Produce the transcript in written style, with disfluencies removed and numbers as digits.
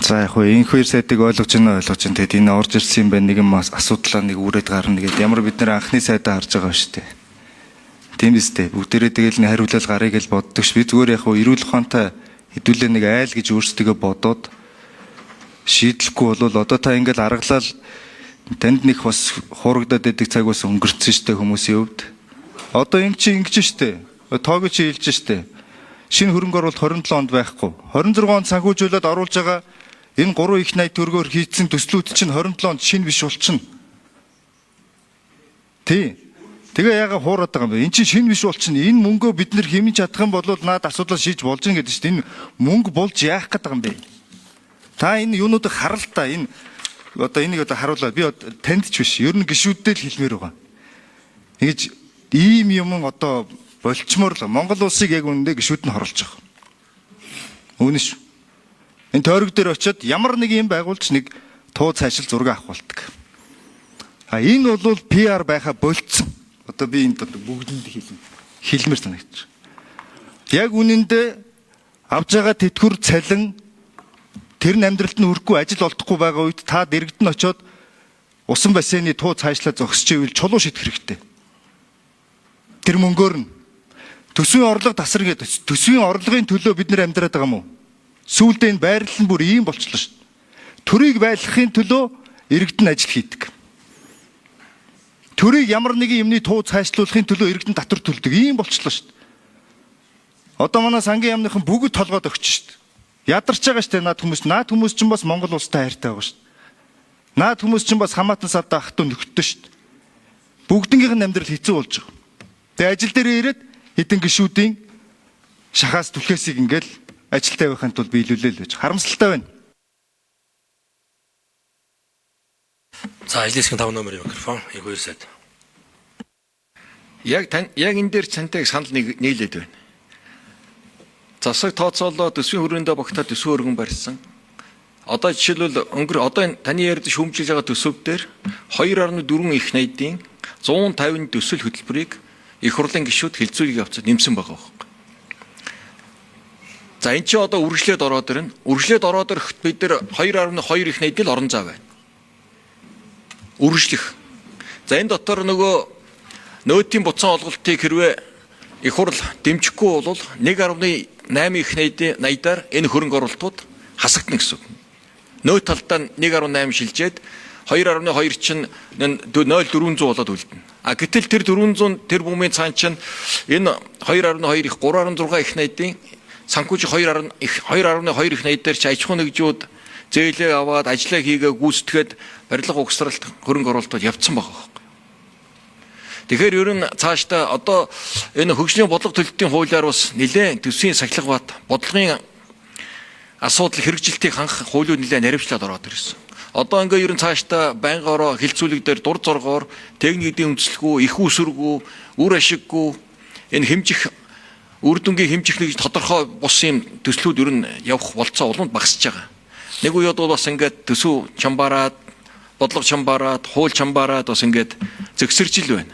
За яг хөө энэ хоёр сайдыг ойлгож байна. Тэгээд энэ орж ирсэн юм байна. Нэгэн асуудлаа нэг үрээд гарна гэдэг. Ямар бид нэр анхны сайдаа харж байгаа шүү дээ. Тийм биз дээ. Бүгдээрээ тэгэл нэг хариулал гарыг л боддог ш. Би зүгээр яг хөө эрүүл ухаантай хэдүүлээ нэг айл гэж өөрсдөө бодоод шийдлэхгүй бол одоо та ингээд аргалал танд нэг бас хуурагдаад байдаг цаг бас өнгөрцөн штэ хүмүүсийн хувьд. Одоо ингэ чи ингэж штэ. Тоог чи хэлж штэ. Шинэ хөрөнгө оруулалт 27 онд байхгүй. 26 онд санхүүжүүлээд оруулж байгаа энэ 3 их 80 төгрөгөөр хийцэн төслүүд чинь 27 онд шинэ биш болчихно. Тий. Тэгээ яга хуураад байгаа юм бэ? Энд чинь шинэ биш болчихно. Энэ мөнгөө бид нэр хэмнэж чадах юм бол наад асуудал шийдэж болж гэнэ гэдэг чинь энэ мөнгө болж яах гээд байгаа юм бэ? Та энэ юунуудыг харал та энэ одоо энийг одоо харуулаад би танд ч биш. Ер нь гişүүддээ л хэлмээр байгаа. Ингэж ийм юм одоо болчмоор л Монгол улсыг яг үнэндээ гişүүд нь хорлож байгаа. Үүнэ шүү. Энэ тойрог дээр очиод ямар нэг юм байгуулж нэг туу цаашил зураг авах болдог. А энэ бол PR байха болцсон. Одоо би энд бүгдэнд хэлмээр санагдчих. Яг үнэндээ авж байгаа тэтгэвэр цалин тэр амьдралд нь хүрэхгүй ажил олдохгүй байгаа үед та дэрэгд нь очиод усан бассейны туу цаашлаа зогсож ивэл чулуу шидэх хэрэгтэй. Тэр мөнгөөр нь төсвийн орлого тасар гэдэг төсвийн орлогын төлөө бид нэр амьдраад байгаа юм уу? Сүүлдээ энэ байрлал нь бүр ийм болчихлоо шүү дээ. Төрийг байлгахын төлөө иргэд нь ажил хийдэг. Төрийг ямар нэгэн юмны туу цаашлуулахын төлөө иргэд нь татвар төлдөг. Ийм болчихлоо шүү дээ. Одоо манай сангийн яамныхан бүгд толгойд өгч шүү дээ. Ядарч байгаа шүү дээ наад хүмүүс чинь бас Монгол улстай хайртай байгаа шүү дээ. Наад хүмүүс чинь бас хамаатан садаа ахтуу нөхөдөө шүү дээ. Бүгднгийнх нь амьдрал хэцүү болж байгаа. Тэгээ ажил дээр ирээд хэдэн гişүүдийн шахаас түлхээсийг ингээл ажилтай байхын тулд биелүүлээ л байж. Харамсалтай байна. За ажлын 5 номерын микрофон 2 сайд. Яг энэ дээр цантайг санал нийлээд байна. Засаг тооцоолоо төсвийн хүрээндээ багтаад төсвөө өргөн барьсан. Одоо жишээлбэл одоо таны ярьж шүүмжилж байгаа төсөв дээр 2.4 их найдын 150 төсөл хөтөлбөрийг их хурлын гишүүд хилцүүлэг явуулсан нэмсэн байгаа байхгүй. За эн чинь одоо үргэлжлээд ороод ирнэ. Үргэлжлээд ороод ирэхэд бид нар 2.2 их найдын орон зай байна. Үргэлжлэх. За энэ дотор нөөтийн буцаан олголтыг хэрвээ их хурл дэмжихгүй бол 1.8 их найдаар энэ хөрөнгө оруулалтууд хасагдана гэсэн үг. Нөөт талдаа 1.8 шилжээд 2.2 чинь 0.400 болоод үлдэнэ. А гэтэл тэр 400 тэр бүмийн цаан чинь энэ 2.2 их 3.6 их найдын санхүүж 2.2 их найдаар ч аж ахуй нэгжүүд зээлээ аваад ажиллаа хийгээ гүйцэтгээд барилга угсралт хөрөнгө оруулалтууд явцсан байгаа байхгүй. Тэгэхээр ер нь цаашдаа одоо энэ хөгжлийн бодлого төлөлтийн хуулиар бас нэлээд төсвийн сахилга бат бодлогын асуудал хэрэгжилтийг хангах хуулиуд нэлээд наривчлаад ороод ирсэн. Одоо ингээ ер нь цаашдаа байнгаараа хилцүүлэг дээр дур зоргоор техник эдийн үндэслэгүй, их усүргүй, үр ашиггүй энэ хэмжих үр дүнгийн хэмжих нэг тодорхой бус юм төслүүд ер нь явах болцоо уламд багасж байгаа. Нэг үед бол бас ингээд төсөв чамбараад, бодлого чамбараад, хууль чамбараад бас ингээд зөксөрж ил байна.